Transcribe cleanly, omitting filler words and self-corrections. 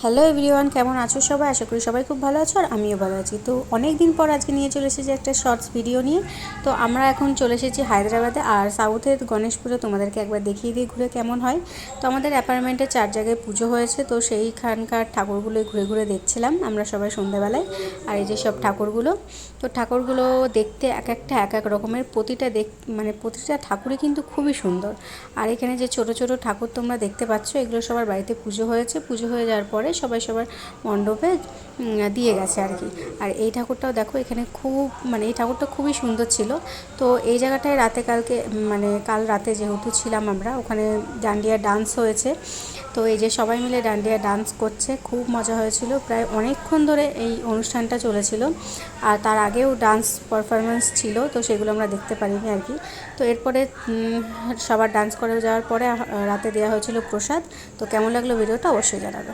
Hello everyone, কেমন আছো সবাই? আশা করি সবাই খুব ভালো আছো আর আমিও ভালো আছি। তো অনেক দিন পর আজকে নিয়ে চলে এসেছি একটা শর্টস ভিডিও নিয়ে। তো আমরা এখন চলে এসেছি হায়দ্রাবাদে, আর সাউথের গণেশ পুজো তোমাদেরকে একবার দেখিয়ে দিই ঘুরে কেমন হয়। তো আমাদের অ্যাপার্টমেন্টে 4 জায়গায় পুজো হয়েছে, তো সেইখানকার ঠাকুরগুলোই ঘুরে ঘুরে দেখছিলাম আমরা সবাই সন্ধ্যাবেলায়। আর এই যে সব ঠাকুরগুলো, তো ঠাকুরগুলো দেখতে এক একটা এক এক রকমের, প্রতিটা ঠাকুরই কিন্তু খুবই সুন্দর। আর এখানে যে ছোট ছোট ঠাকুর তোমরা দেখতে পাচ্ছ, এগুলো সবার বাড়িতে পুজো হয়েছে। পুজো হয়ে যাওয়ার পরে সবাই সবার মণ্ডপে দিয়ে গেছে আর কি। আর এই ঠাকুরটাও দেখো, এখানে এই ঠাকুরটা খুবই সুন্দর ছিল। তো এই জায়গাটায় কাল রাতে যেহেতু ছিলাম আমরা, ওখানে ডান্ডিয়া ডান্স হয়েছে। তো এই যে সবাই মিলে ডান্ডিয়া ডান্স করছে, খুব মজা হয়েছিল। প্রায় অনেকক্ষণ ধরে এই অনুষ্ঠানটা চলেছিল, আর তার আগেও ডান্স পারফরমেন্স ছিল, তো সেগুলো আমরা দেখতে পারিনি আর কি। তো এরপরে সবার ডান্স করে যাওয়ার পরে রাতে দেওয়া হয়েছিল প্রসাদ। তো কেমন লাগলো ভিডিওটা অবশ্যই জানাবে।